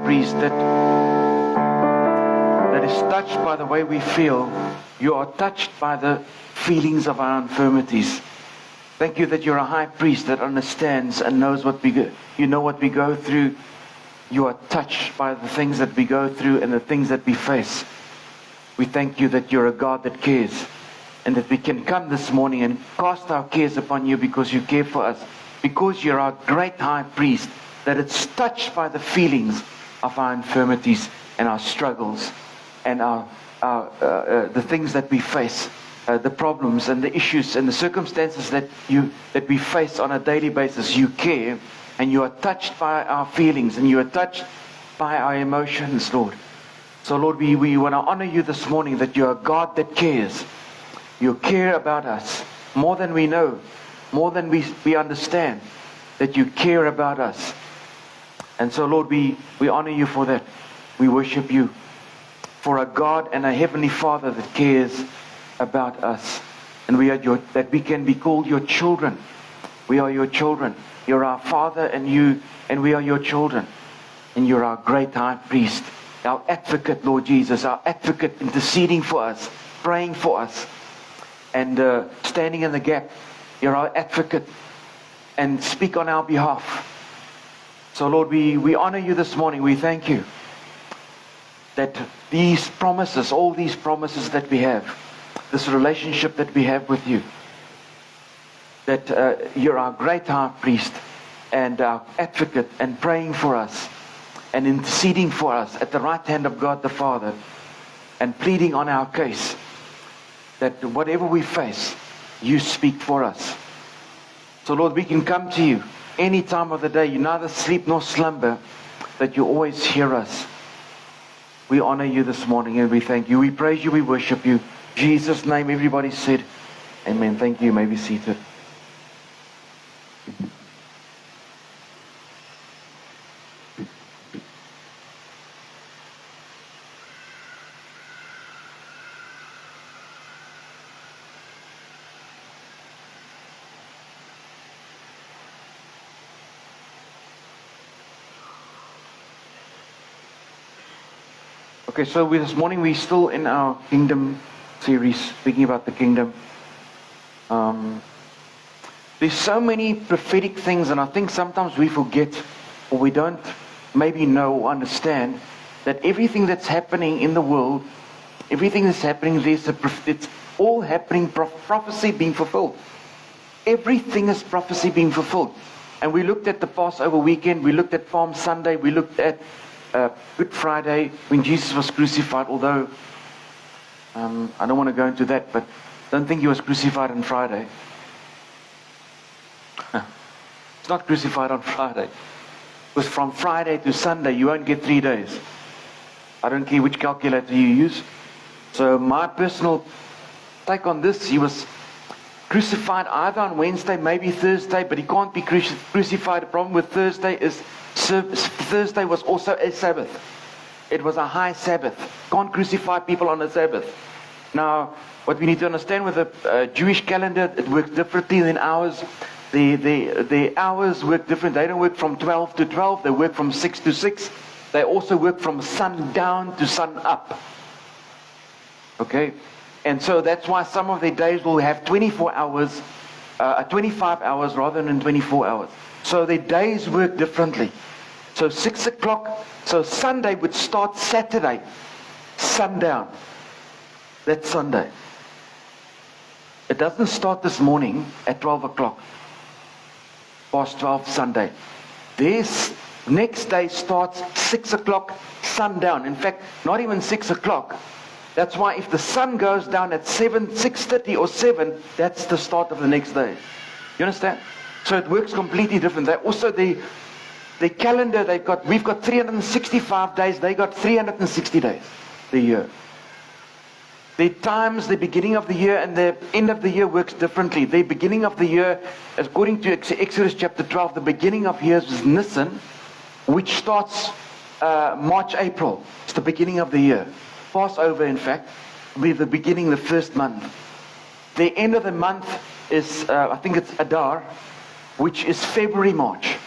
priest that is touched by the way we feel. You are touched by the feelings of our infirmities. Thank you that you're a high priest that understands and knows what we go. You know what we go through. You are touched by the things that we go through and the things that we face. We thank you that you're a God that cares, and that we can come this morning and cast our cares upon you because you care for us, because you're our great high priest, that it's touched by the feelings of our infirmities and our struggles and the things that we face, the problems and the issues and the circumstances that we face on a daily basis. You care, and you are touched by our feelings, and you are touched by our emotions, Lord. So, Lord, we want to honor you this morning, that you're a God that cares. You care about us more than we know, more than we understand, that you care about us. And so, Lord, we honor you for that. We worship you for a God and a Heavenly Father that cares about us. And that we can be called your children. We are your children. You're our Father, and we are your children. And you're our great high priest, our advocate, Lord Jesus, our advocate, interceding for us, praying for us, and standing in the gap. You're our advocate, and speak on our behalf. So, Lord, we honor you this morning. We thank you that these promises, all these promises that we have, this relationship that we have with you, that you're our great high priest and our advocate, and praying for us and interceding for us at the right hand of God the Father, and pleading on our case, that whatever we face, you speak for us. So, Lord, we can come to you any time of the day. You neither sleep nor slumber, that you always hear us. We honor you this morning, and we thank you. We praise you. We worship you. In Jesus' name, everybody said, amen. Thank you. You may be seated. Okay, so this morning we're still in our kingdom series, speaking about the kingdom. There's so many prophetic things, and I think sometimes we forget, or we don't maybe know or understand, that everything that's happening in the world, everything that's happening, it's all happening, prophecy being fulfilled. Everything is prophecy being fulfilled. And we looked at the Passover weekend, we looked at Palm Sunday, we looked at Good Friday, when Jesus was crucified, although I don't want to go into that, but don't think he was crucified on Friday. It's not crucified on Friday. Because from Friday to Sunday, you won't get 3 days. I don't care which calculator you use. So my personal take on this, he was crucified either on Wednesday, maybe Thursday, but he can't be crucified. The problem with Thursday is Thursday was also a Sabbath. It was a high Sabbath. Can't crucify people on a Sabbath. Now, what we need to understand with the Jewish calendar, it works differently than ours. The hours work different. They don't work from 12 to 12. They work from 6 to 6. They also work from sundown to sun up. Okay? And so that's why some of their days will have 24 hours, 25 hours rather than 24 hours. So their days work differently. So 6 o'clock, so Sunday would start Saturday, sundown. That's Sunday. It doesn't start this morning at 12 o'clock, past 12 Sunday. This next day starts 6 o'clock, sundown. In fact, not even 6 o'clock. That's why if the sun goes down at 6:30 or 7, that's the start of the next day. You understand? So it works completely different. They also, the calendar we've got 365 days, they got 360 days, the year. The times, the beginning of the year and the end of the year works differently. The beginning of the year, according to Exodus chapter 12, the beginning of years is Nisan, which starts March, April. It's the beginning of the year. Passover, in fact, will be the beginning, the first month. The end of the month is, I think it's Adar, which is February, March.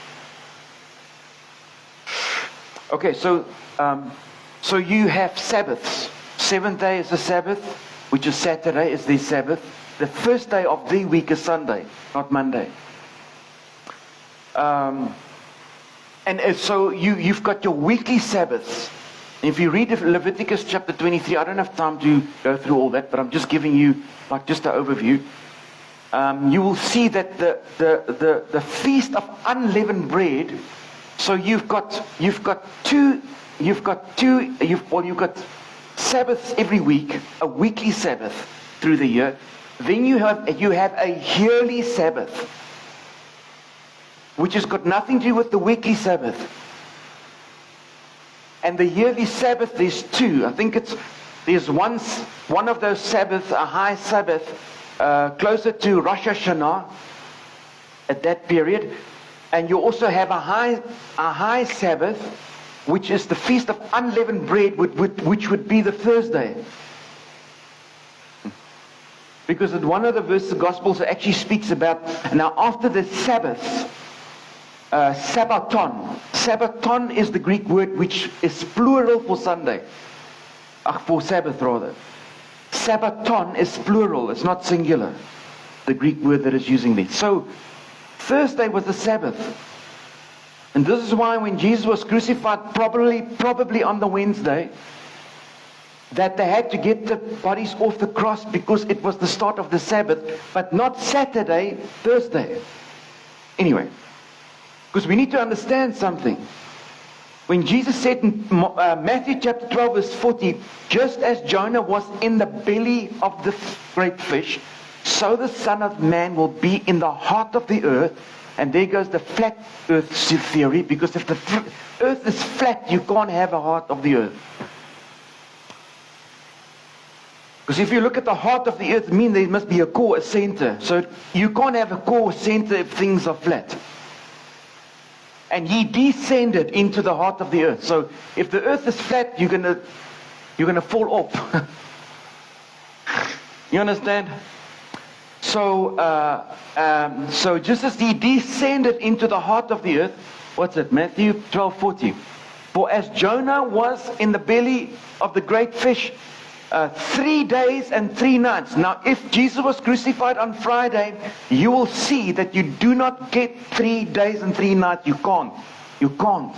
Okay, so you have Sabbaths. Seventh day is the Sabbath, which is Saturday is the Sabbath. The first day of the week is Sunday, not Monday. So you've got your weekly Sabbaths. If you read Leviticus chapter 23, I don't have time to go through all that, but I'm just giving you like just an overview. You will see that the feast of unleavened bread. So you've got Sabbaths every week, a weekly Sabbath through the year. Then you have a yearly Sabbath, which has got nothing to do with the weekly Sabbath. And the yearly Sabbath, there's two. I think there's one of those Sabbaths, a high Sabbath, closer to Rosh Hashanah at that period. And you also have a high Sabbath, which is the Feast of Unleavened Bread, which would be the Thursday. Because one of the verses of the Gospels actually speaks about, now after the Sabbaths, Sabbaton. Sabbaton is the Greek word which is plural for Sunday. For Sabbath rather. Sabbaton is plural, it's not singular. The Greek word that is using this. So, Thursday was the Sabbath. And this is why when Jesus was crucified, probably on the Wednesday, that they had to get the bodies off the cross because it was the start of the Sabbath, but not Saturday, Thursday. Anyway. Because we need to understand something. When Jesus said in Matthew chapter 12 verse 40, just as Jonah was in the belly of the great fish, so the Son of Man will be in the heart of the earth. And there goes the flat earth theory, because if the earth is flat, you can't have a heart of the earth. Because if you look at the heart of the earth, it means there must be a core, a center. So you can't have a core, center if things are flat. And he descended into the heart of the earth. So if the earth is flat, you're gonna fall off. You understand? So just as he descended into the heart of the earth, what's it? Matthew 12:40. For as Jonah was in the belly of the great fish 3 days and 3 nights. Now, if Jesus was crucified on Friday, you will see that you do not get 3 days and 3 nights. You can't. You can't.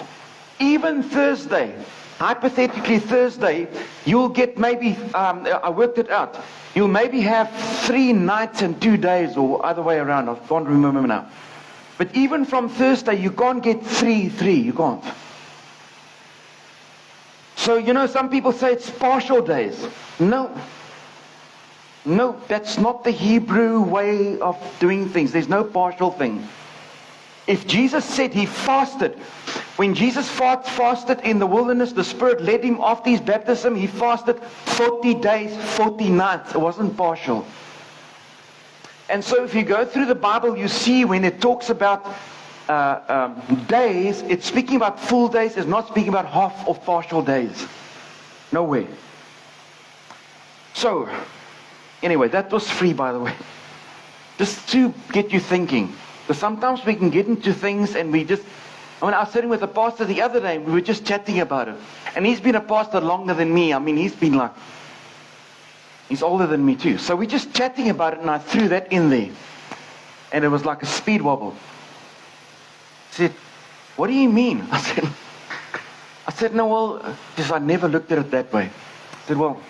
Even Thursday, hypothetically Thursday, you'll get maybe, I worked it out, you'll maybe have 3 nights and 2 days, or other way around. I can't remember now. But even from Thursday, you can't get 3. You can't. So, some people say it's partial days. No, that's not the Hebrew way of doing things. There's no partial thing. If Jesus said he fasted, when Jesus fasted in the wilderness, the Spirit led him after his baptism, he fasted 40 days, 40 nights. It wasn't partial. And so if you go through the Bible, you see when it talks about days, it's speaking about full days, it's not speaking about half or partial days. No way. So, anyway, that was free, by the way. Just to get you thinking. Because sometimes we can get into things and I was sitting with a pastor the other day and we were just chatting about it. And he's been a pastor longer than me. I mean, he's older than me too. So we're just chatting about it and I threw that in there. And it was like a speed wobble. He said, what do you mean? I said, no, well, because I never looked at it that way. I said, well,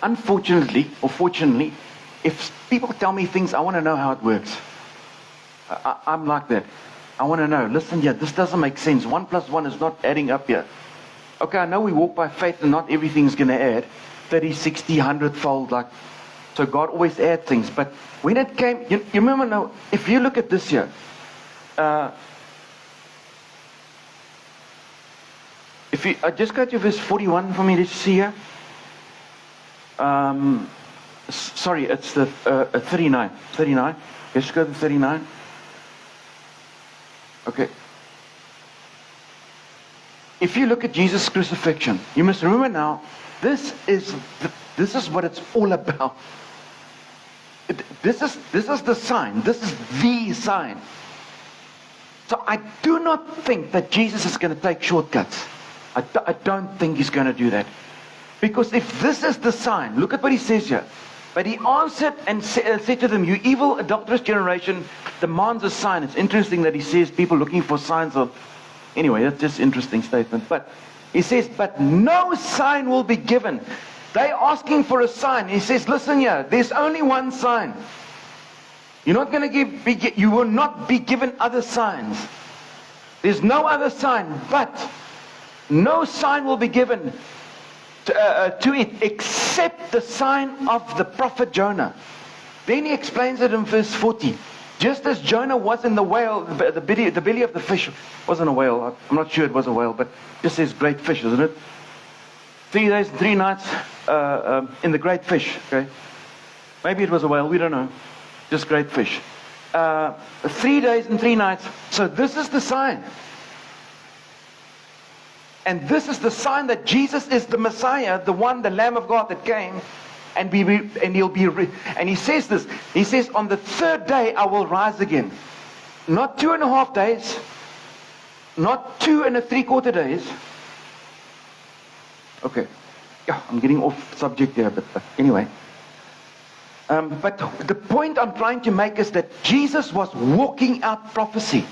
unfortunately, or fortunately, if people tell me things, I want to know how it works. I'm like that. I want to know, listen, this doesn't make sense. 1 + 1 is not adding up yet. Okay, I know we walk by faith and not everything's going to add 30, 60, 100-fold. So God always adds things. But when it came, you remember now, if you look at this here, if you just go to verse 41 for me to see here. Sorry, it's the 39. 39. Let's go to 39. Okay. If you look at Jesus' crucifixion, you must remember now, this is what it's all about. This is the sign. This is the sign. So I do not think that Jesus is going to take shortcuts. I don't think he's going to do that. Because if this is the sign, look at what he says here. But he answered and said to them, you evil, adulterous generation demands a sign. It's interesting that he says people looking for signs of... Anyway, that's just an interesting statement. But he says, but no sign will be given. They're asking for a sign. He says, listen here, there's only one sign. You're not going to you will not be given other signs. There's no other sign, but no sign will be given to it except the sign of the prophet Jonah. Then he explains it in verse 40. Just as Jonah was in the whale, the belly of the fish wasn't a whale. I'm not sure it was a whale, but it just says great fish, isn't it? 3 days and 3 nights in the great fish. Okay, maybe it was a whale. We don't know. Just great fish. 3 days and 3 nights. So this is the sign. And this is the sign that Jesus is the Messiah, the one, the Lamb of God that came, and he says this. He says, on the 3rd day I will rise again. Not 2.5 days, not 2 3/4 days. Okay, yeah, I'm getting off subject here, but anyway. But the point I'm trying to make is that Jesus was walking out prophecy.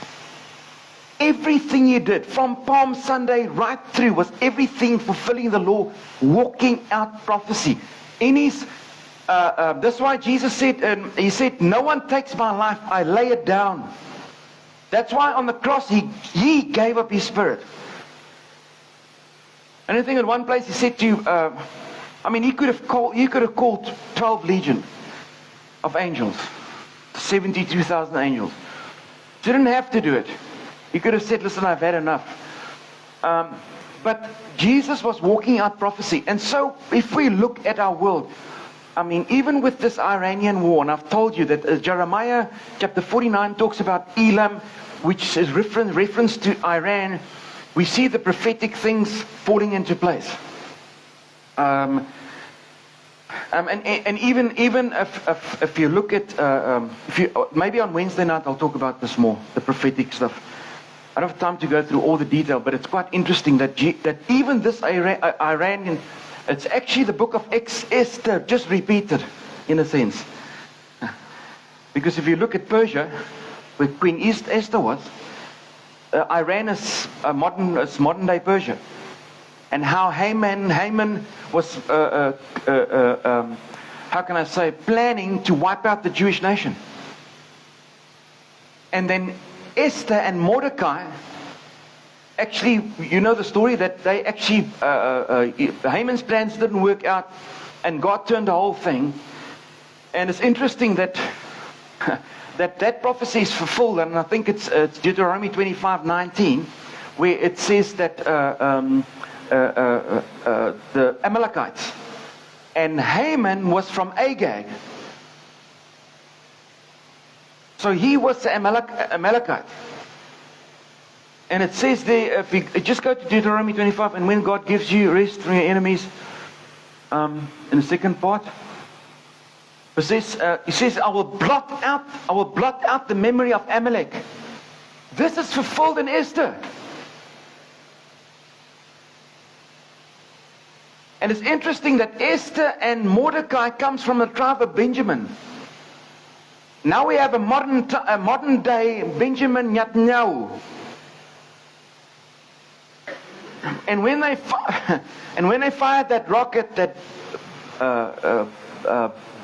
Everything he did, from Palm Sunday right through, was everything fulfilling the law, walking out prophecy. In his, that's why Jesus said, he said, no one takes my life, I lay it down. That's why on the cross he gave up his spirit. And I think in one place he said to, he could have called 12 legion of angels, 72,000 angels. He didn't have to do it. He could have said, listen, I've had enough. But Jesus was walking out prophecy. And so if we look at our world, even with this Iranian war, and I've told you that Jeremiah chapter 49 talks about Elam, which is reference to Iran. We see the prophetic things falling into place. And even if you look at, maybe on Wednesday night I'll talk about this more, the prophetic stuff. I don't have time to go through all the detail, but it's quite interesting that even this Iranian, it's actually the book of Esther just repeated, in a sense. Because if you look at Persia, where Queen Esther was, Iran is modern day Persia. And how Haman was, planning to wipe out the Jewish nation. And then Esther and Mordecai, actually, you know the story that they actually, Haman's plans didn't work out, and God turned the whole thing. And it's interesting that that prophecy is fulfilled, and I think it's Deuteronomy 25:19, where it says that the Amalekites, and Haman was from Agag. So he was the Amalekite. And it says there, if you just go to Deuteronomy 25, and when God gives you rest from your enemies, in the second part, he says, I will blot out the memory of Amalek. This is fulfilled in Esther. And it's interesting that Esther and Mordecai comes from the tribe of Benjamin. Now we have a modern day Benjamin Netanyahu. And when they fired that rocket, that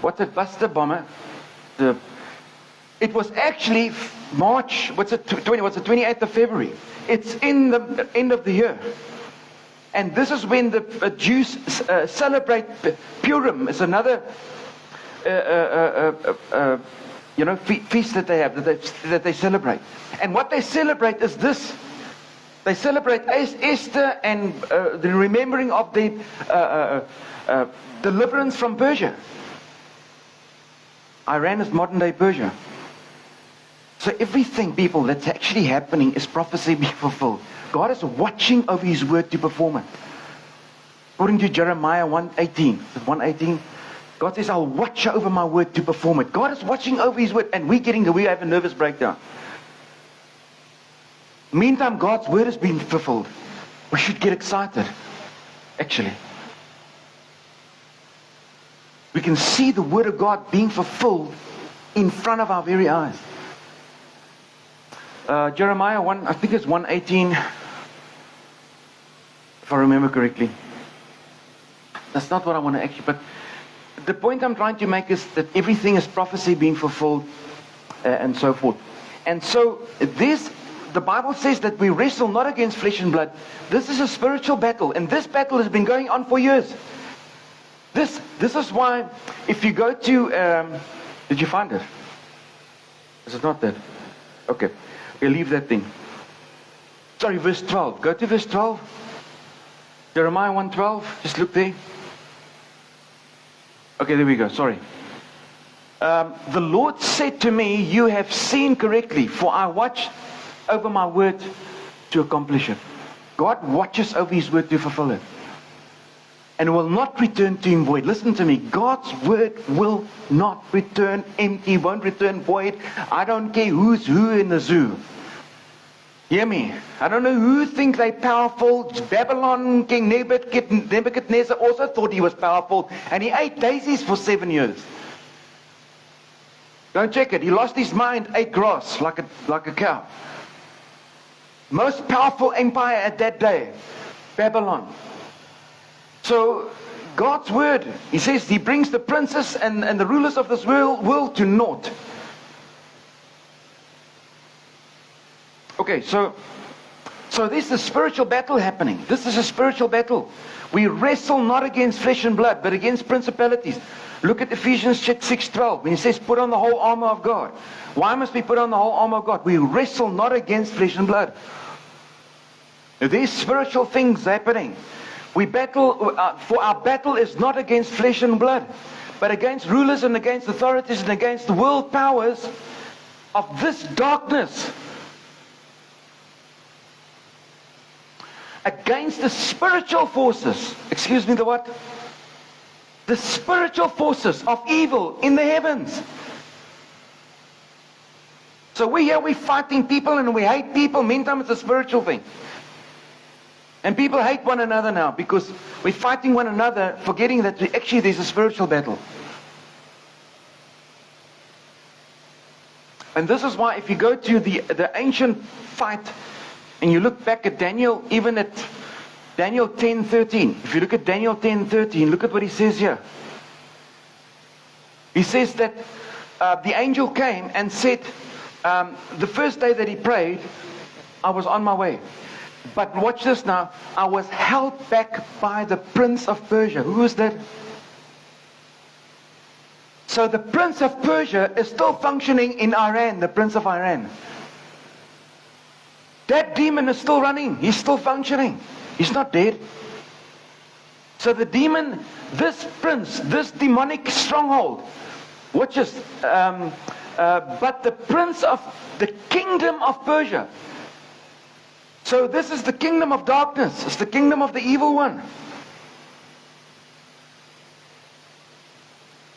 what's it, Buster bomber? It was actually March. What's the 28th of February? It's in the end of the year. And this is when the Jews celebrate Purim. It's another feast that they have, that they celebrate. And what they celebrate is this. They celebrate Esther and the remembering of the deliverance from Persia. Iran is modern day Persia. So everything, people, that's actually happening is prophecy being fulfilled. God is watching over His word to perform it. According to Jeremiah 1:18, God says, I'll watch over my word to perform it. God is watching over His word, and we have a nervous breakdown. Meantime, God's word has been fulfilled. We should get excited, actually. We can see the word of God being fulfilled in front of our very eyes. Jeremiah 1, I think it's 1:18, if I remember correctly. That's not what I want to actually, but the point I'm trying to make is that everything is prophecy being fulfilled, and so forth. And so the Bible says that we wrestle not against flesh and blood. This is a spiritual battle, and this battle has been going on for years. This is why, if you go to, did you find it? Is it not that? Okay, we'll leave that thing. Sorry, verse 12. Go to verse 12. Jeremiah 1:12. Just look there. Okay, there we go. Sorry. The Lord said to me, you have seen correctly, for I watch over my word to accomplish it. God watches over his word to fulfill it. And will not return to him void. Listen to me. God's word will not return empty, won't return void. I don't care who's who in the zoo. Hear me. I don't know who think they're powerful. Babylon, King Nebuchadnezzar also thought he was powerful. And he ate daisies for 7 years. Don't check it. He lost his mind, ate grass like a cow. Most powerful empire at that day. Babylon. So, God's word, he says he brings the princes and the rulers of this world to naught. Okay, so this is a spiritual battle happening. This is a spiritual battle. We wrestle not against flesh and blood, but against principalities. Look at Ephesians 6:12, when he says, put on the whole armor of God. Why must we put on the whole armor of God? We wrestle not against flesh and blood. There's spiritual things happening. We battle, for our battle is not against flesh and blood, but against rulers and against authorities and against the world powers of this darkness. Against the spiritual forces, excuse me, the what? The spiritual forces of evil in the heavens. So we're fighting people and we hate people. Meantime, it's a spiritual thing. And people hate one another now because we're fighting one another, forgetting that actually there's a spiritual battle. And this is why if you go to the ancient fight, and you look back at Daniel, even at Daniel 10:13. If you look at Daniel 10:13, look at what he says here. He says that the angel came and said, the first day that he prayed, I was on my way. But watch this now. I was held back by the prince of Persia. Who is that? So the prince of Persia is still functioning in Iran, the prince of Iran. That demon is still running. He's still functioning. He's not dead. So the demon, this prince, this demonic stronghold, watch this, but the prince of the kingdom of Persia. So this is the kingdom of darkness. It's the kingdom of the evil one.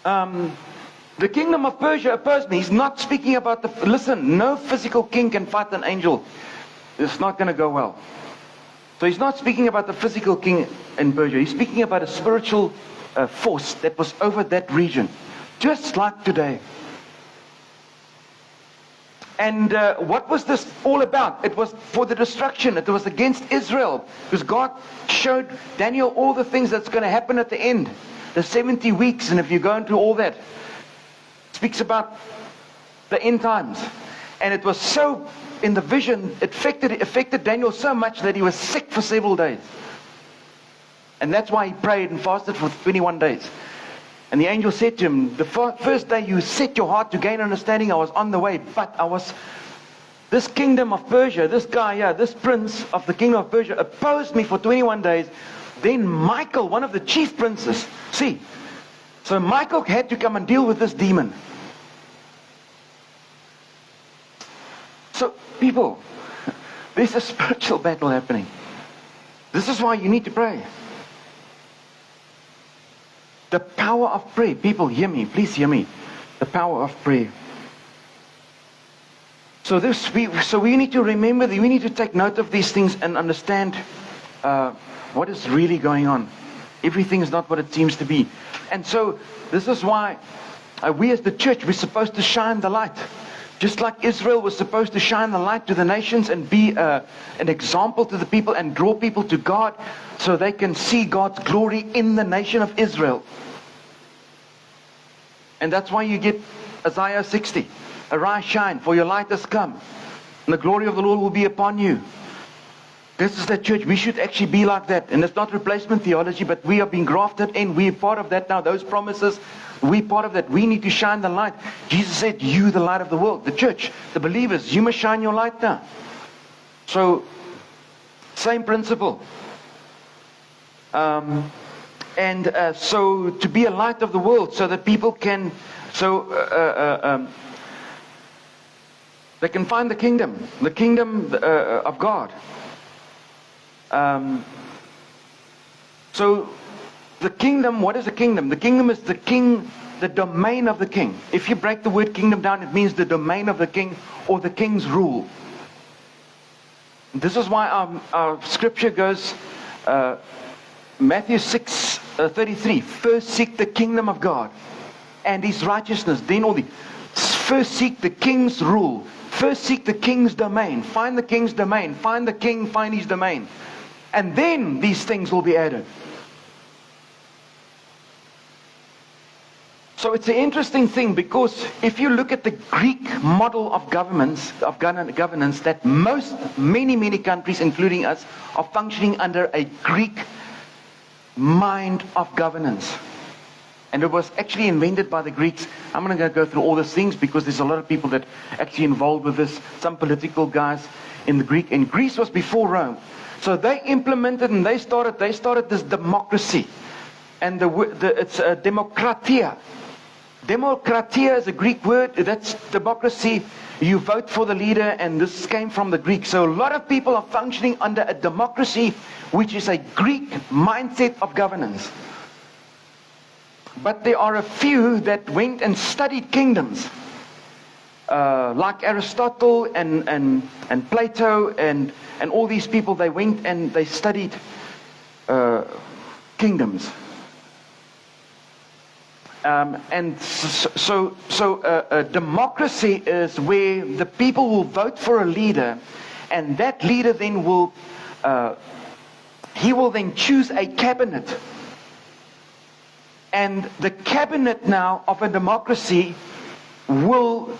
The kingdom of Persia opposed me. He's not speaking about listen, no physical king can fight an angel. It's not going to go well. So he's not speaking about the physical king in Persia. He's speaking about a spiritual force that was over that region. Just like today. And what was this all about? It was for the destruction. It was against Israel. Because God showed Daniel all the things that's going to happen at the end. The 70 weeks. And if you go into all that, it speaks about the end times. And it was so, in the vision, it affected Daniel so much that he was sick for several days. And that's why he prayed and fasted for 21 days. And the angel said to him, the first day you set your heart to gain understanding, I was on the way. But this kingdom of Persia, this guy here, this prince of the kingdom of Persia opposed me for 21 days. Then Michael, one of the chief princes, so Michael had to come and deal with this demon. So people, there's a spiritual battle happening. This is why you need to pray. The power of prayer. People, hear me. Please hear me. The power of prayer. So we need to remember, we need to take note of these things and understand what is really going on. Everything is not what it seems to be. And so this is why we as the church, we're supposed to shine the light. Just like Israel was supposed to shine the light to the nations and be an example to the people and draw people to God so they can see God's glory in the nation of Israel. And that's why you get Isaiah 60. Arise, shine, for your light has come, and the glory of the Lord will be upon you. This is the church. We should actually be like that. And it's not replacement theology, but we are being grafted in. We're part of that now. Those promises, we're part of that. We need to shine the light. Jesus said, you the light of the world. The church, the believers, you must shine your light now. So, same principle. So to be a light of the world so that people can, they can find the kingdom of God. So the kingdom, what is a kingdom? The kingdom is the king, the domain of the king. If you break the word kingdom down, it means the domain of the king or the king's rule. This is why our scripture goes, Matthew 6:33. First seek the kingdom of God and his righteousness. Then all the first seek the king's rule. First seek the king's domain. Find the king's domain. Find the king, find his domain. And then these things will be added. So it's an interesting thing, because if you look at the Greek model of governance, that many countries, including us, are functioning under a Greek mind of governance. And it was actually invented by the Greeks. I'm going to go through all these things because there's a lot of people that actually involved with this. Some political guys in the Greek. And Greece was before Rome. So they implemented and they started this democracy. And it's a demokratia. Demokratia is a Greek word. That's democracy. You vote for the leader, and this came from the Greek. So a lot of people are functioning under a democracy, which is a Greek mindset of governance. But there are a few that went and studied kingdoms, like Aristotle and Plato and all these people. They went and they studied kingdoms. Democracy is where the people will vote for a leader, and that leader then will then choose a cabinet. And the cabinet now of a democracy will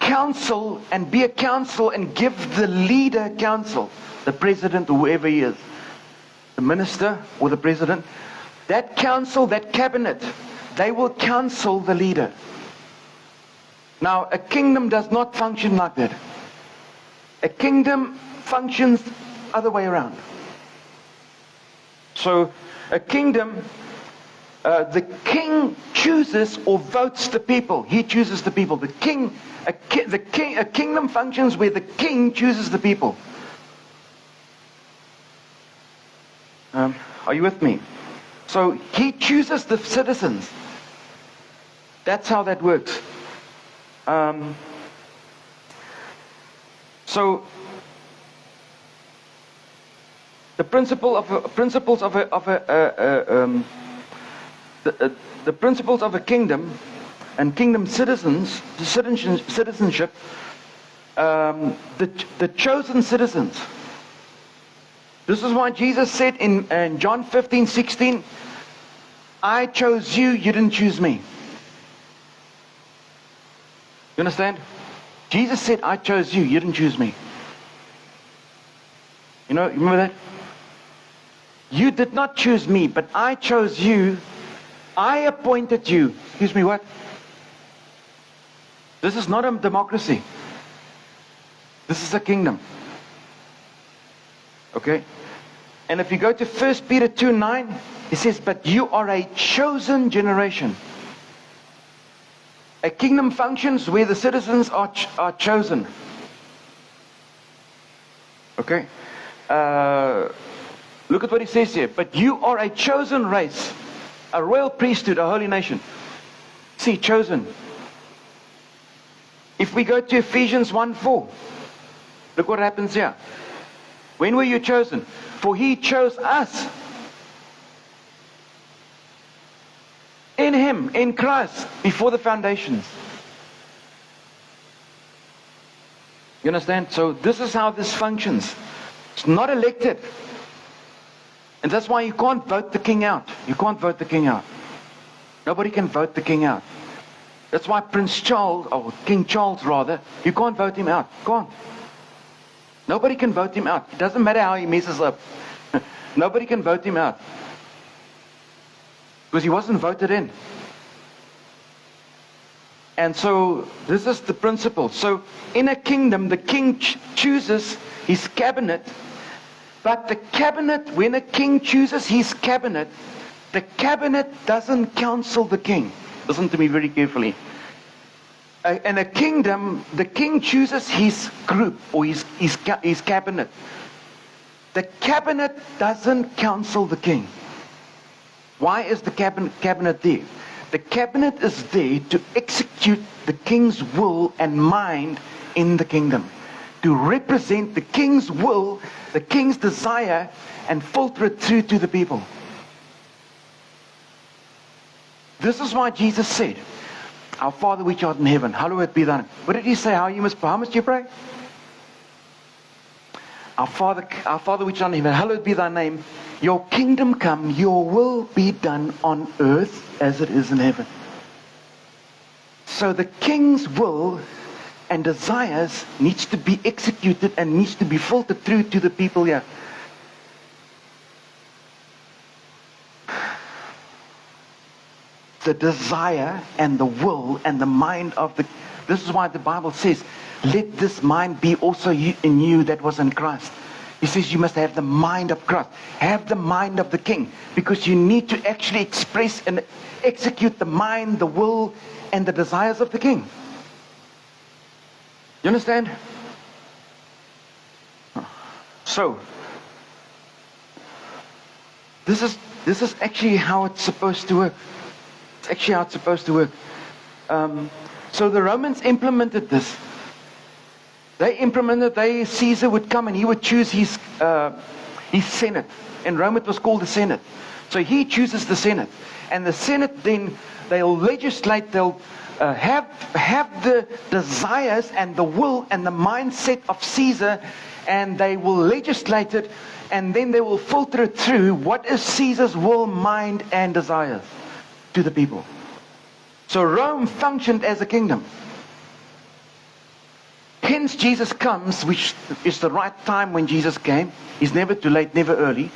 counsel and be a council and give the leader counsel, the president or whoever he is, the minister or the president. That council, that cabinet, they will counsel the leader. Now, a kingdom does not function like that. A kingdom functions other way around. So, a kingdom, the king chooses or votes the people. He chooses the people. A kingdom functions where the king chooses the people. Are you with me? So he chooses the citizens. That's how that works. So the principles of a kingdom and kingdom citizenship, the chosen citizens. This is why Jesus said in John 15:16, I chose you, you didn't choose me. You understand? Jesus said, I chose you, you didn't choose me. You remember that? You did not choose me, but I chose you. I appointed you. Excuse me, what? This is not a democracy. This is a kingdom. Okay? And if you go to 1 Peter 2:9, it says, but you are a chosen generation. A kingdom functions where the citizens are chosen. Okay? Look at what he says here. But you are a chosen race, a royal priesthood, a holy nation. See, chosen. If we go to Ephesians 1:4, look what happens here. When were you chosen? For He chose us in Him, in Christ, before the foundations. You understand? So this is how this functions. It's not elected. And that's why you can't vote the king out. You can't vote the king out. Nobody can vote the king out. That's why Prince Charles, or King Charles rather, you can't vote him out. Can't. Nobody can vote him out. It doesn't matter how he messes up. Nobody can vote him out. Because he wasn't voted in. And so, this is the principle. So, in a kingdom, the king chooses his cabinet. But the cabinet, when a king chooses his cabinet, the cabinet doesn't counsel the king. Listen to me very carefully. In a kingdom, the king chooses his group or his cabinet. The cabinet doesn't counsel the king. Why is the cabinet there? The cabinet is there to execute the king's will and mind in the kingdom. To represent the king's will, the king's desire, and filter it through to the people. This is why Jesus said, Our Father which art in heaven, hallowed be thy name. What did he say? How must you pray? Our Father which art in heaven, hallowed be thy name. Your kingdom come, your will be done on earth as it is in heaven. So the king's will and desires needs to be executed and needs to be filtered through to the people here. The desire and the will and the mind of the... This is why the Bible says, let this mind be also in you that was in Christ. He says you must have the mind of Christ. Have the mind of the King. Because you need to actually express and execute the mind, the will, and the desires of the King. You understand? So, this is actually how it's supposed to work. It's actually how it's supposed to work. So the Romans implemented this. Caesar would come and he would choose his Senate. In Rome it was called the Senate. So he chooses the Senate. And the Senate then, they'll legislate, they'll have the desires and the will and the mindset of Caesar, and they will legislate it, and then they will filter it through what is Caesar's will, mind, and desires to the people. So Rome functioned as a kingdom. Hence Jesus comes, which is the right time when Jesus came. He's never too late, never early.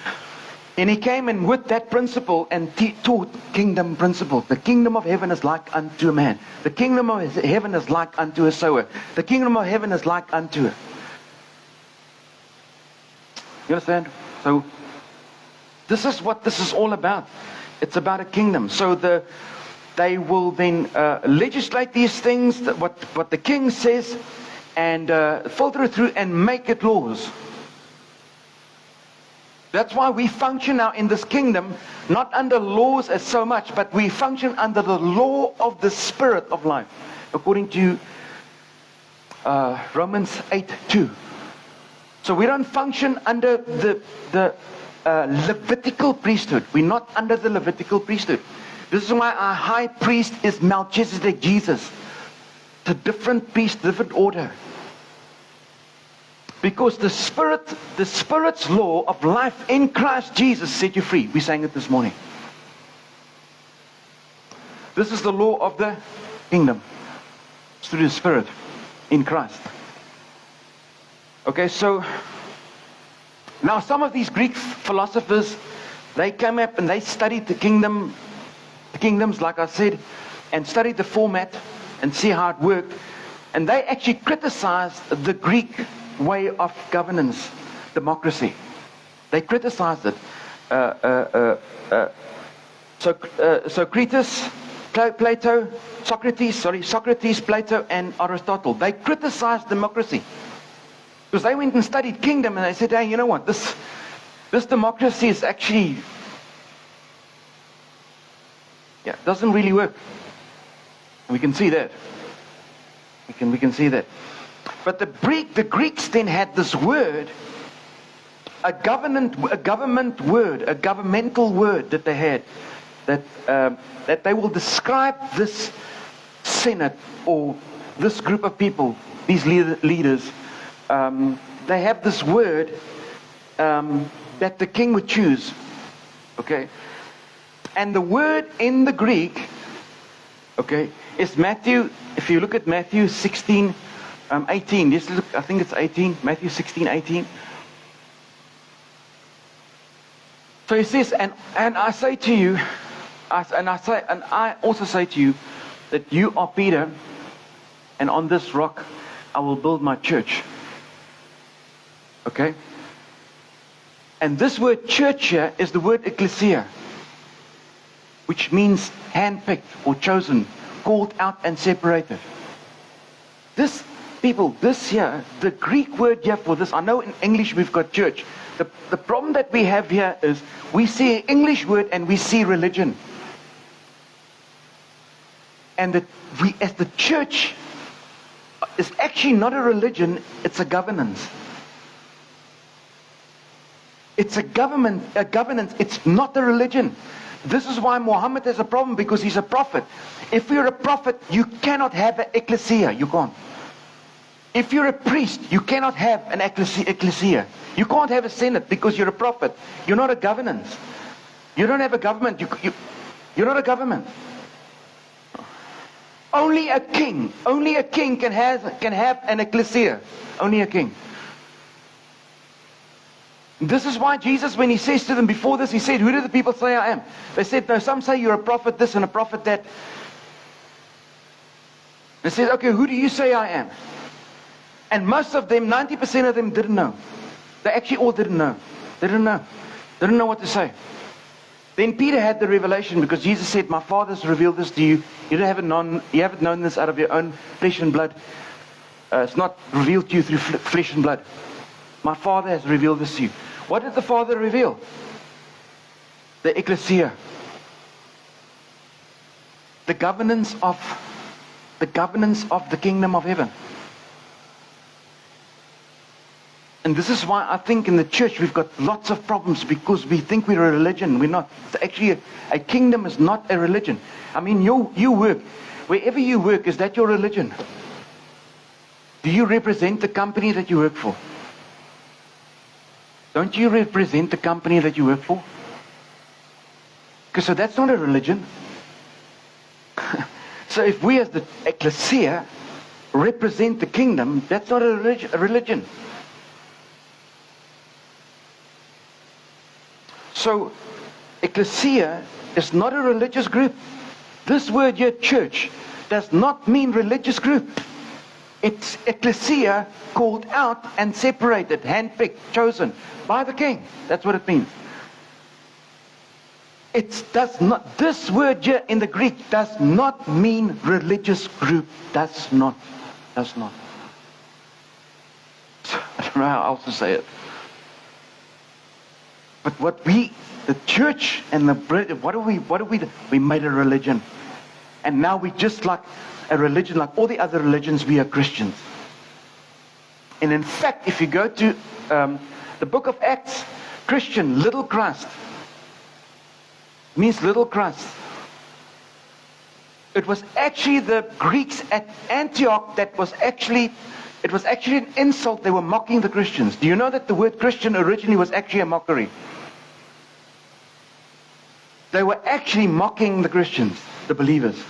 And he came and with that principle and taught kingdom principles. The kingdom of heaven is like unto a man. The kingdom of heaven is like unto a sower. The kingdom of heaven is like unto a... You understand? So, this is what this is all about. It's about a kingdom. So they will then legislate these things, what the king says, and filter it through and make it laws. That's why we function now in this kingdom, not under laws as so much, but we function under the law of the Spirit of life, according to Romans 8:2. So we don't function under the Levitical priesthood. We're not under the Levitical priesthood. This is why our high priest is Melchizedek Jesus. It's a different priest, different order. Because the Spirit's law of life in Christ Jesus set you free. We sang it this morning. This is the law of the kingdom. It's through the Spirit in Christ. Okay, so now some of these Greek philosophers, they came up and they studied the kingdoms, like I said, and studied the format and see how it worked. And they actually criticized the Greek way of governance, democracy. They criticized it. Socrates, Plato, and Aristotle. They criticized democracy. Because they went and studied kingdom and they said, hey, you know what, this democracy is actually, doesn't really work. And we can see that. We can see that. But the Greeks then had this word, a governmental word that they had, that they will describe this senate or this group of people, these leaders. They have this word that the king would choose. Okay, and the word in the Greek, okay, is Matthew. If you look at Matthew 16, 18. Just look, I think it's 18. Matthew 16, 18. So he says, and I say to you, I also say to you, that you are Peter, and on this rock I will build my church. Okay? And this word church here is the word ecclesia, which means handpicked or chosen, called out and separated. This here, the Greek word here for this, I know in English we've got church. The problem that we have here is we see an English word and we see religion. And that we, as the church, is actually not a religion, it's a governance. It's a governance, it's not a religion. This is why Muhammad has a problem, because he's a prophet. If you're a prophet, you cannot have an ecclesia. You can't. If you're a priest, you cannot have an ecclesia. You can't have a senate because you're a prophet. You're not a governance. You don't have a government. You're not a government. Only a king can have an ecclesia. Only a king. This is why Jesus, when he says to them before this, he said, who do the people say I am? They said, no, some say you're a prophet this and a prophet that. They said, okay, who do you say I am? And most of them, 90% of them didn't know. They actually all didn't know. They didn't know. They didn't know what to say. Then Peter had the revelation, because Jesus said, my Father's revealed this to you. You haven't known this out of your own flesh and blood. It's not revealed to you through flesh and blood. My Father has revealed this to you. What did the Father reveal? The ecclesia. The governance of the kingdom of heaven. And this is why I think in the church we've got lots of problems, because we think we're a religion. We're not. It's actually a kingdom is not a religion. I mean, you work. Wherever you work, is that your religion? Do you represent the company that you work for? Don't you represent the company that you work for? Because so that's not a religion. So if we as the ecclesia represent the kingdom, that's not a religion. So ecclesia is not a religious group. This word here, church, does not mean religious group. It's ecclesia, called out and separated, handpicked, chosen by the king. That's what it means. It does not. This word here in the Greek does not mean religious group. Does not. Does not. I don't know how else to say it. But what the church and what do we do? We made a religion. And now we just like a religion, like all the other religions, we are Christians. And in fact, if you go to the book of Acts, Christian, little Christ, means little Christ. It was actually the Greeks at Antioch it was actually an insult. They were mocking the Christians. Do you know that the word Christian originally was actually a mockery? They were actually mocking the Christians, the believers.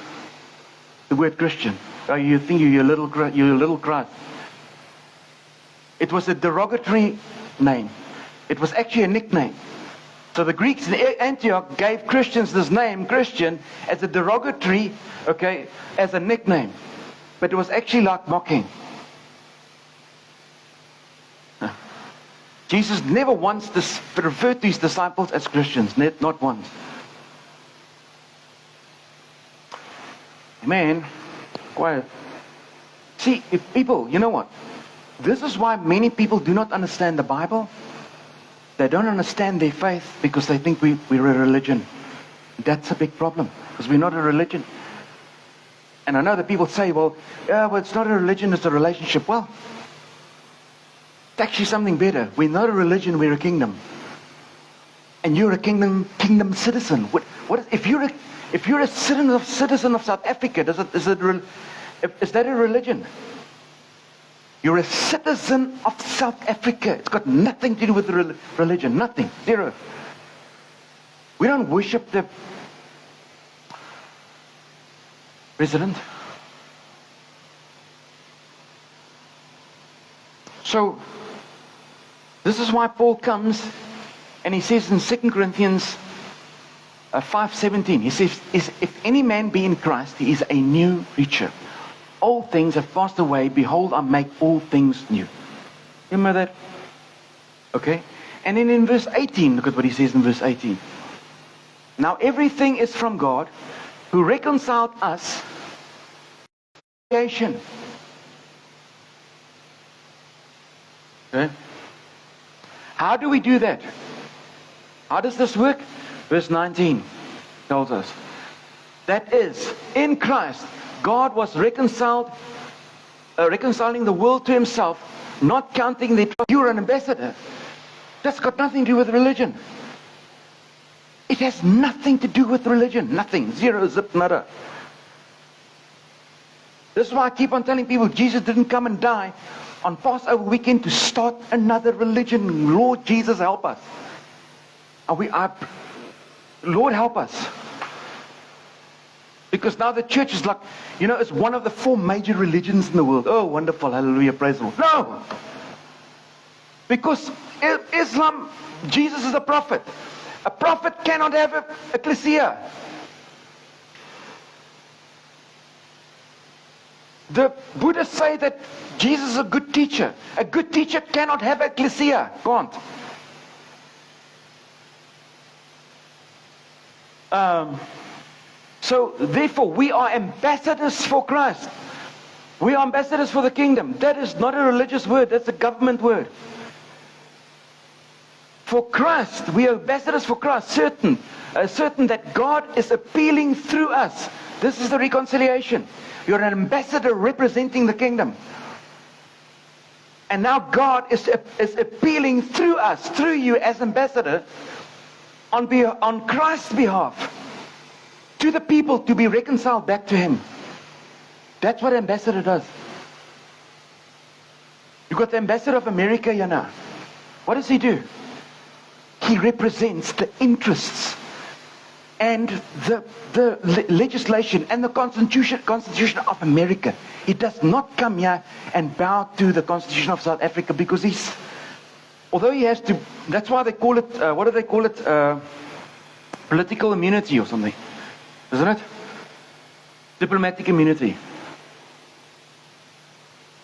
The word Christian. Oh, you think you're a little Christ. It was a derogatory name. It was actually a nickname. So the Greeks in Antioch gave Christians this name, Christian, as a derogatory, okay, as a nickname. But it was actually like mocking. Jesus never once referred to his disciples as Christians, not once. Man, quiet. See, if people, you know what? This is why many people do not understand the Bible. They don't understand their faith because they think we're a religion. That's a big problem, because we're not a religion. And I know that people say, well, yeah, well, it's not a religion, it's a relationship. Well, it's actually something better. We're not a religion, we're a kingdom. And you're a kingdom citizen. If you're a citizen of South Africa, is that a religion? You're a citizen of South Africa. It's got nothing to do with religion. Nothing. Zero. We don't worship the president. So, this is why Paul comes and he says in 2 Corinthians 5:17, he says, if any man be in Christ, he is a new creature. Old things have passed away. Behold, I make all things new. Remember that? Okay? And then in verse 18, look at what he says in verse 18. Now everything is from God, who reconciled us to creation. Okay? How do we do that? How does this work? Verse 19 tells us. That is, in Christ, God was reconciling the world to himself, not counting the... You're an ambassador. That's got nothing to do with religion. It has nothing to do with religion. Nothing. Zero, zip, nada. This is why I keep on telling people, Jesus didn't come and die on Passover weekend to start another religion. Lord Jesus, help us. Lord, help us. Because now the church is like, it's one of the 4 major religions in the world. Oh, wonderful. Hallelujah. Praise the Lord. No! Because Islam, Jesus is a prophet. A prophet cannot have an ecclesia. The Buddhists say that Jesus is a good teacher. A good teacher cannot have an ecclesia. Can't. So, therefore, we are ambassadors for Christ. We are ambassadors for the kingdom. That is not a religious word. That's a government word. For Christ, we are ambassadors for Christ. Certain that God is appealing through us. This is the reconciliation. You're an ambassador representing the kingdom. And now God is appealing through us, through you as ambassador, on Christ's behalf, to the people to be reconciled back to him. That's what ambassador does. You've got the ambassador of America here now. What does he do? He represents the interests and the legislation and the constitution of America. He does not come here and bow to the Constitution of South Africa because although he has to, that's why they call it, what do they call it? Political immunity or something. Isn't it? Diplomatic immunity.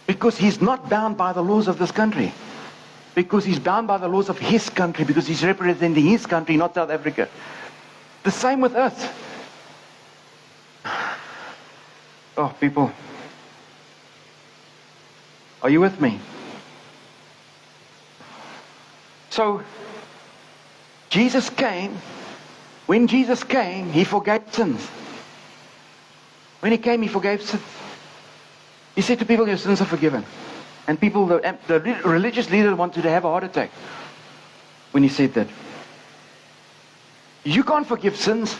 Because he's not bound by the laws of this country. Because he's bound by the laws of his country. Because he's representing his country, not South Africa. The same with us. Oh, people. Are you with me? So, Jesus came. When Jesus came, he forgave sins. When he came, he forgave sins. He said to people, your sins are forgiven. And people, the religious leader wanted to have a heart attack when he said that. You can't forgive sins.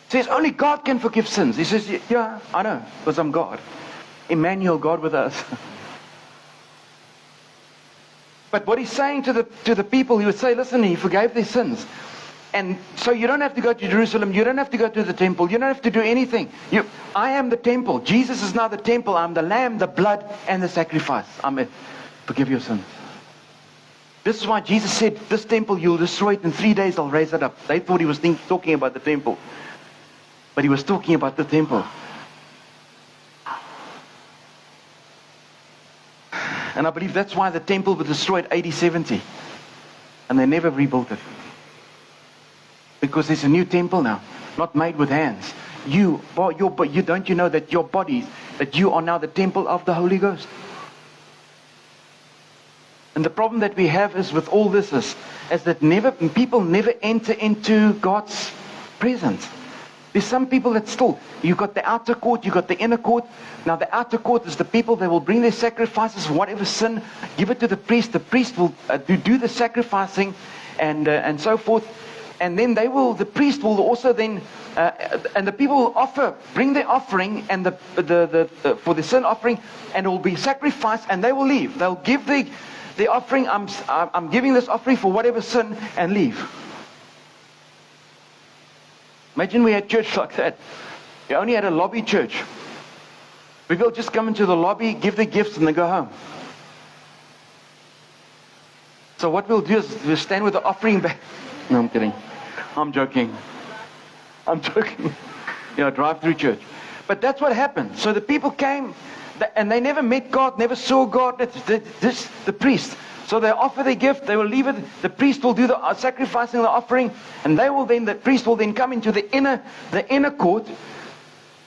He says, only God can forgive sins. He says, yeah, I know, because I'm God. Emmanuel, God with us. But what he's saying to the people, he would say, listen, he forgave their sins. And so you don't have to go to Jerusalem. You don't have to go to the temple. You don't have to do anything. I am the temple. Jesus is now the temple. I'm the lamb, the blood, and the sacrifice. I'm it. Forgive your sins. This is why Jesus said, this temple, you'll destroy it in 3 days, I'll raise it up. They thought he was talking about the temple. But he was talking about the temple. And I believe that's why the temple was destroyed AD 70. And they never rebuilt it. Because there's a new temple now, not made with hands. Don't you know that your bodies, that you are now the temple of the Holy Ghost? And the problem that we have is with all this is that people never enter into God's presence. There's some people that still, you've got the outer court, you've got the inner court. Now the outer court is the people that will bring their sacrifices, whatever sin, give it to the priest. The priest will do the sacrificing and so forth. And then the priest will also then, and the people will bring their offering and for the sin offering, and it will be sacrificed, and they will leave. They'll give the offering, I'm giving this offering for whatever sin, and leave. Imagine we had church like that. We only had a lobby church. People just come into the lobby, give their gifts, and they go home. So what we'll do is we'll stand with the offering back. No, I'm kidding. I'm joking. Drive-through church. But that's what happened. So the people came, and they never met God, never saw God. The priest. So they offer their gift, they will leave it. The priest will do the sacrificing, the offering, and the priest will then come into the inner court,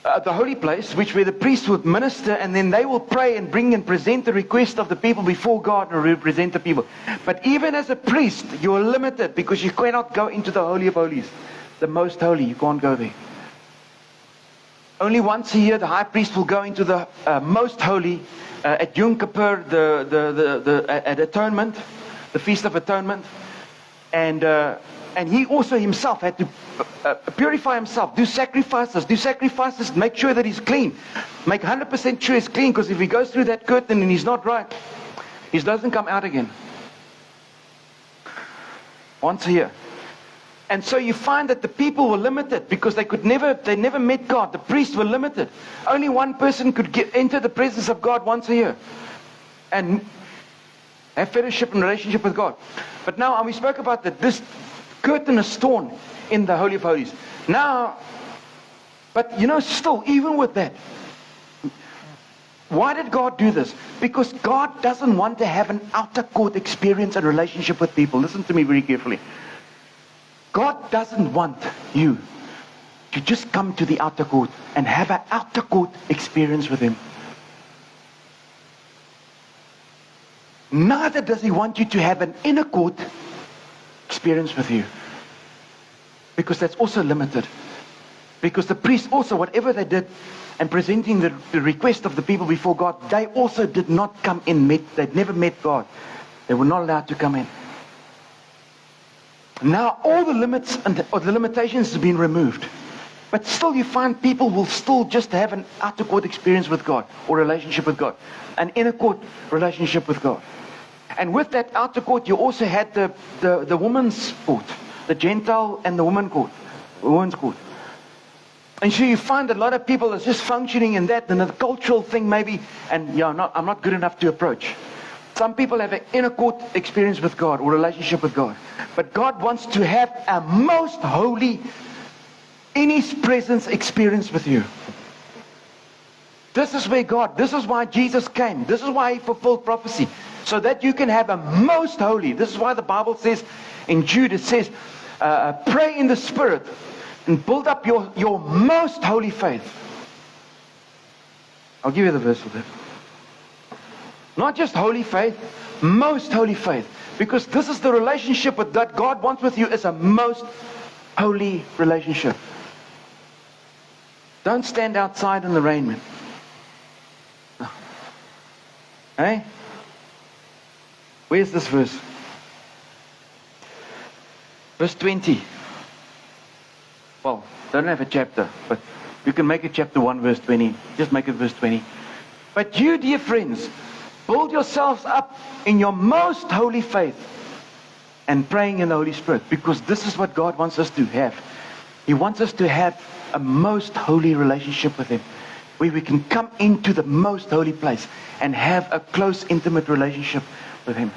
the holy place, where the priest would minister, and then they will pray and bring and present the request of the people before God and represent the people. But even as a priest, you are limited because you cannot go into the Holy of Holies, the most holy. You can't go there. Only once a year, the high priest will go into the most holy at Yom Kippur, at Atonement, the Feast of Atonement, and he also himself had to purify himself, do sacrifices, make sure that he's clean, make 100% sure he's clean, because if he goes through that curtain and he's not right, he doesn't come out again. Once a year. And so you find that the people were limited because they never met God. The priests were limited. Only one person could enter the presence of God once a year and have fellowship and relationship with God. But now, we spoke about that this curtain is torn in the Holy of Holies. Now, but still, even with that, why did God do this? Because God doesn't want to have an outer court experience and relationship with people. Listen to me very carefully. God doesn't want you to just come to the outer court and have an outer court experience with Him. Neither does He want you to have an inner court experience with you. Because that's also limited. Because the priests also, whatever they did, and presenting the request of the people before God, they also did not come in. They'd never met God. They were not allowed to come in. Now all the limits or the limitations have been removed. But still you find people will still just have an outer court experience with God or relationship with God. An inner court relationship with God. And with that outer court you also had the woman's court. The Gentile and the women's court. And so you find that a lot of people are just functioning in that, and a cultural thing maybe, and I'm not good enough to approach. Some people have an inner court experience with God or relationship with God. But God wants to have a most holy, in His presence experience with you. This is why Jesus came. This is why He fulfilled prophecy. So that you can have a most holy. This is why the Bible says, in Jude it says, pray in the Spirit and build up your most holy faith. I'll give you the verse for that. Not just holy faith, most holy faith. Because this is the relationship that God wants with you, is a most holy relationship. Don't stand outside in the rain, man. Hey? Where's this verse? Verse 20. Well, don't have a chapter, but you can make it chapter 1, verse 20. Just make it verse 20. But you, dear friends, build yourselves up in your most holy faith and praying in the Holy Spirit, because this is what God wants us to have. He wants us to have a most holy relationship with Him, where we can come into the most holy place and have a close, intimate relationship with Him.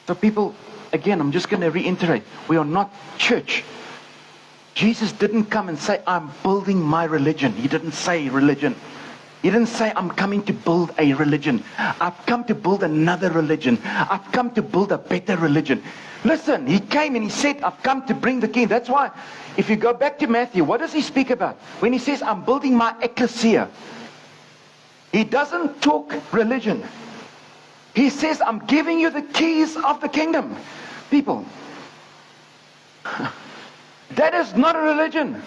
So people, again, I'm just going to reiterate, we are not church. Jesus didn't come and say, I'm building my religion. He didn't say religion. He didn't say, I'm coming to build a religion. I've come to build another religion. I've come to build a better religion. Listen, He came and He said, I've come to bring the King. That's why, if you go back to Matthew, what does He speak about? When He says, I'm building my ecclesia, He doesn't talk religion. He says, I'm giving you the keys of the kingdom. People, That is not a religion.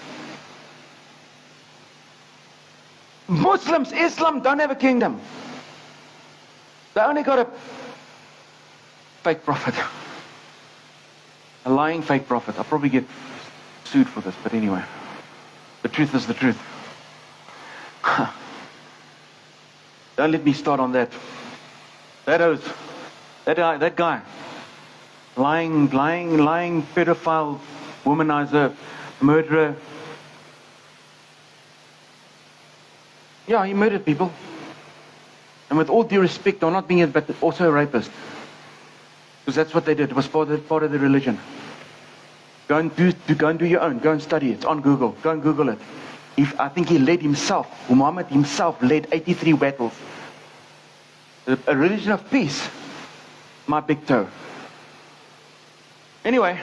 Muslims, Islam don't have a kingdom. They only got a fake prophet. A lying fake prophet. I'll probably get sued for this, but anyway. The truth is the truth. Don't let me start on that. That guy. Lying pedophile, womanizer, murderer. Yeah, he murdered people. And with all due respect, I'm not being it, but also a rapist. Because that's what they did. It was part of the religion. Go and do your own. Go and study it. It's on Google. Go and Google it. I think he led himself, Muhammad himself led 83 battles. A religion of peace. My big toe. Anyway,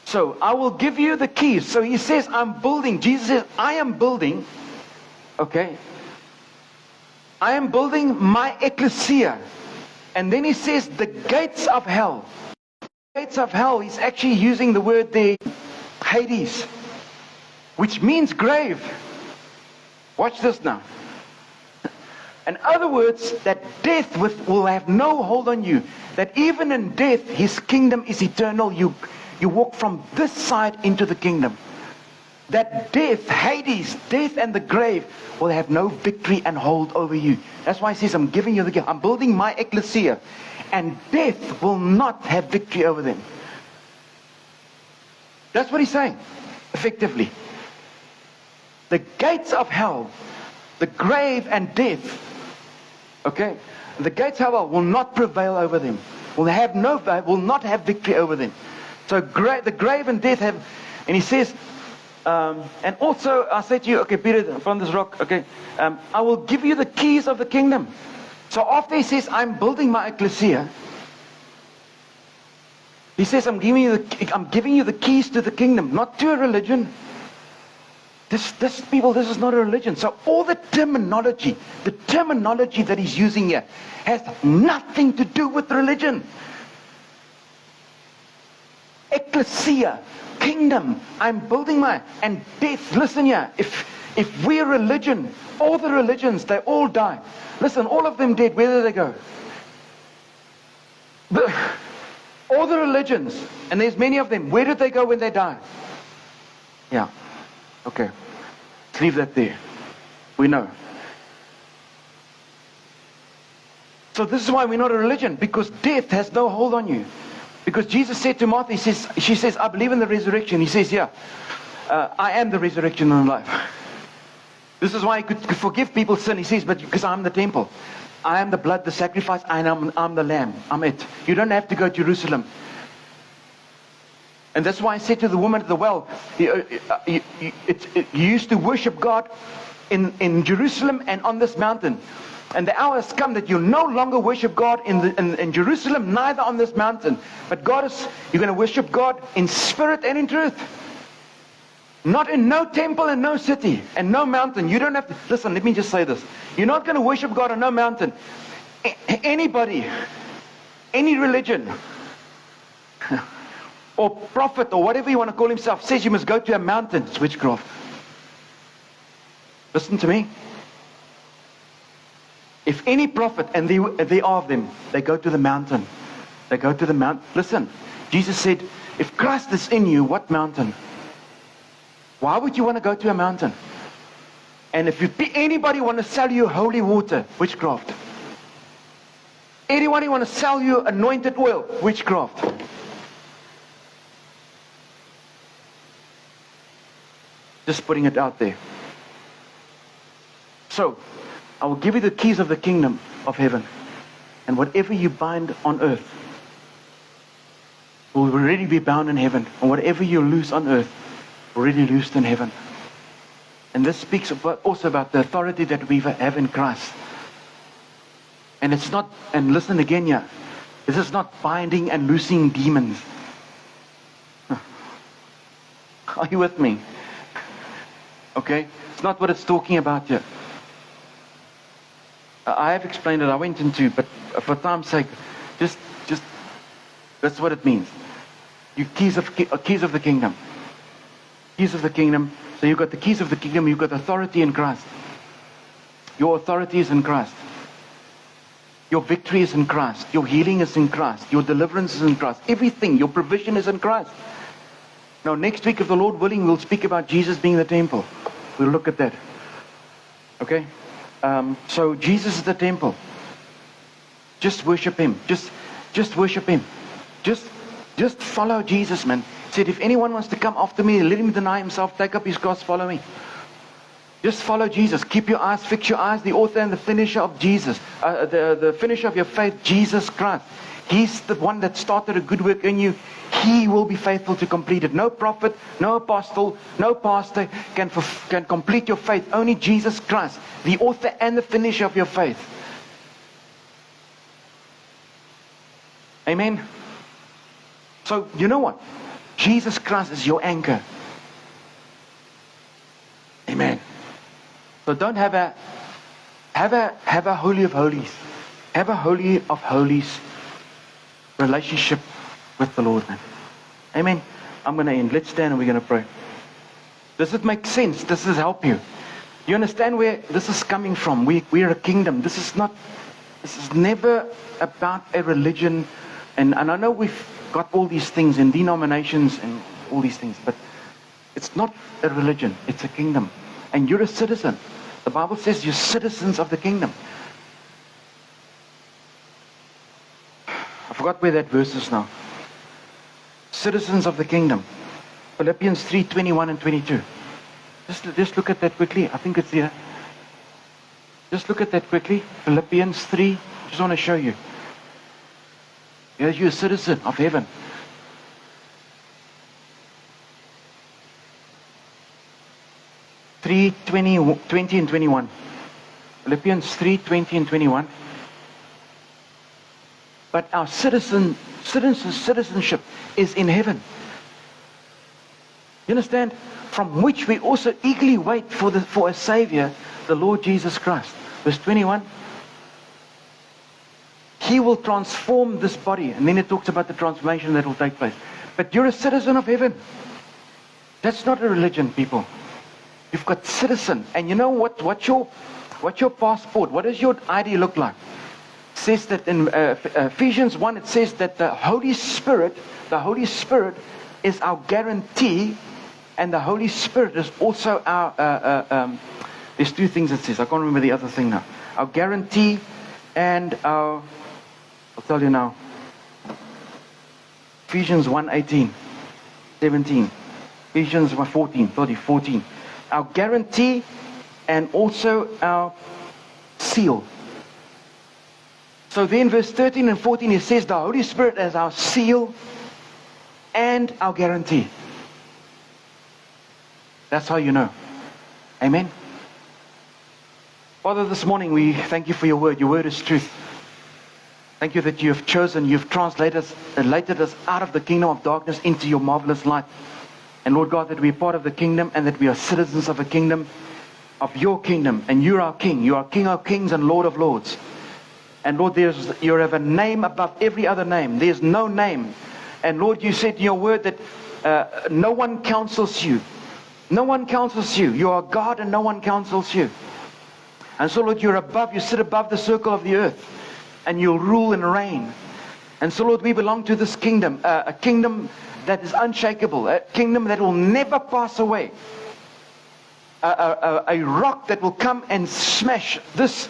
so I will give you the keys. So he says, I'm building. Jesus says, I am building. Okay. I am building my ecclesia. And then he says, the gates of hell. Gates of hell, he's actually using the word there, Hades, which means grave. Watch this now. In other words, that death will have no hold on you. That even in death, his kingdom is eternal. You walk from this side into the kingdom. That death, Hades, death and the grave will have no victory and hold over you. That's why he says, I'm giving you the gift. I'm building my ecclesia. And death will not have victory over them. That's what he's saying, effectively. The gates of hell, the grave and death, okay, the gates of hell will not prevail over them. Will not have victory over them. So the grave and death have, and he says, and also I say to you, okay, Peter, from this rock, okay, I will give you the keys of the kingdom. So after he says, I'm building my ecclesia, he says, I'm giving you the keys to the kingdom, not to a religion. This is not a religion. So all the terminology that he's using here has nothing to do with religion. Ecclesia, kingdom, I'm building and death. Listen here, if we're religion, all the religions, they all die. Listen, all of them dead, where do they go? All the religions, and there's many of them, where did they go when they die? Yeah, okay. Let's leave that there. We know. So this is why we're not a religion, because death has no hold on you. Because Jesus said to Martha, she says, I believe in the resurrection. He says, yeah, I am the resurrection and life. This is why he could forgive people's sin. He says, but because I'm the temple. I am the blood, the sacrifice, and I'm the lamb. I'm it. You don't have to go to Jerusalem. And that's why I said to the woman at the well, you used to worship God in Jerusalem and on this mountain. And the hour has come that you'll no longer worship God in Jerusalem, neither on this mountain. But you're going to worship God in spirit and in truth. Not in no temple and no city and no mountain. You don't have to, listen, let me just say this. You're not going to worship God on no mountain. Anybody, any religion, or prophet, or whatever you want to call himself, says you must go to a mountain. It's witchcraft. Listen to me. If any prophet, and there are of them, they go to the mountain. They go to the mountain. Listen, Jesus said, if Christ is in you, what mountain? Why would you want to go to a mountain? And if anybody want to sell you holy water, witchcraft. Anyone want to sell you anointed oil, witchcraft. Just putting it out there. So, I will give you the keys of the kingdom of heaven. And whatever you bind on earth will already be bound in heaven. And whatever you loose on earth, already loosed in heaven. And this speaks also about the authority that we have in Christ. And it's not, and listen again here, this is not binding and loosing demons. Are you with me? Okay? It's not what it's talking about here. I have explained it, I went into, but for time's sake, just that's what it means. You keys of the kingdom. Keys of the kingdom. So you've got the keys of the kingdom. You've got authority in Christ. Your authority is in Christ. Your victory is in Christ. Your healing is in Christ. Your deliverance is in Christ. Everything, your provision is in Christ. Now, next week, if the Lord willing, we'll speak about Jesus being the temple. We'll look at that. Okay? So Jesus is the temple. Just worship Him. Just worship Him. Just follow Jesus, man. He said, if anyone wants to come after me, let him deny himself, take up his cross, follow me. Just follow Jesus. Keep your eyes, fix your eyes, the author and the finisher of Jesus. The finisher of your faith, Jesus Christ. He's the one that started a good work in you. He will be faithful to complete it. No prophet, no apostle, no pastor can complete your faith. Only Jesus Christ, the author and the finisher of your faith. Amen. So, you know what? Jesus Christ is your anchor. Amen. So don't have a holy of holies. Have a holy of holies relationship with the Lord, man. Amen. I'm going to end. Let's stand and we're going to pray. Does it make sense? Does this help you? You understand where this is coming from? We're a kingdom. This is never about a religion. And I know we've got all these things in denominations and all these things, but it's not a religion. It's a kingdom. And you're a citizen. The Bible says you're citizens of the kingdom. I forgot where that verse is now. Citizens of the kingdom. Philippians 3:21 and 22. Just look at that quickly. I think it's here. Just look at that quickly. Philippians 3. Just want to show you. You're a citizen of heaven. Three, 20 and 21. Philippians 3:20 and 21. But our citizenship is in heaven. You understand? From which we also eagerly wait for a Savior, the Lord Jesus Christ. Verse 21. He will transform this body. And then it talks about the transformation that will take place. But you're a citizen of heaven. That's not a religion, people. You've got citizen. And you know what? What's your passport? What does your ID look like? It says that in Ephesians 1, it says that the Holy Spirit is our guarantee, and the Holy Spirit is also our, there's two things it says. I can't remember the other thing now. Our guarantee and our, I'll tell you now. Ephesians 1:18, 17. Ephesians 14. Our guarantee and also our seal. So then verse 13 and 14, it says the Holy Spirit as our seal and our guarantee. That's how you know. Amen. Father, this morning we thank you for your word. Your word is truth. Thank you that you have chosen, you've translated us out of the kingdom of darkness into your marvelous light. And Lord God, that we are part of the kingdom and that we are citizens of a kingdom, of your kingdom. And you're our King. You are King of kings and Lord of lords. And Lord, you have a name above every other name. There's no name. And Lord, you said in your word that no one counsels you. No one counsels you. You are God and no one counsels you. And so Lord, you sit above the circle of the earth. And you'll rule and reign. And so Lord, we belong to this kingdom. A kingdom that is unshakable. A kingdom that will never pass away. A rock that will come and smash this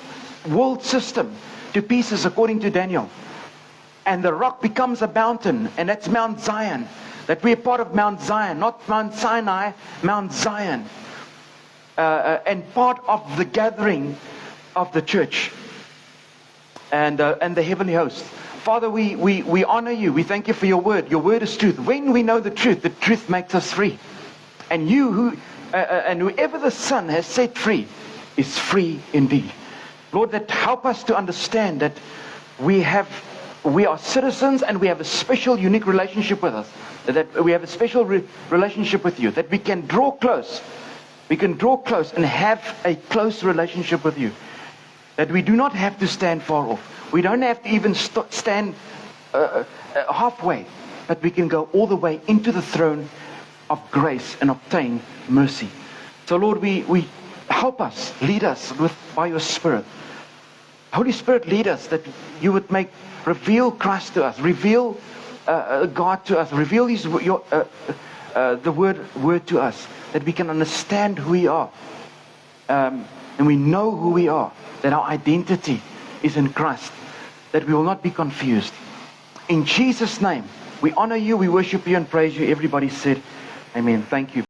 world system to pieces according to Daniel. And the rock becomes a mountain, and that's Mount Zion. That we're part of Mount Zion, not Mount Sinai, Mount Zion. And part of the gathering of the church and the heavenly host. Father, we honor you. We thank you for your word. Your word is truth. When we know the truth makes us free. And and whoever the Son has set free is free indeed. Lord, that help us to understand that we are citizens and we have a special, unique relationship with us. That we have a special relationship with you. That we can draw close. We can draw close and have a close relationship with you. That we do not have to stand far off. We don't have to even stand halfway. but we can go all the way into the throne of grace and obtain mercy. So Lord, we help us, lead us by your Spirit. Holy Spirit, lead us that you would reveal Christ to us, reveal God to us, reveal the word to us, that we can understand who we are, and we know who we are, that our identity is in Christ, that we will not be confused. In Jesus' name, we honor you, we worship you and praise you. Everybody said, amen. Thank you.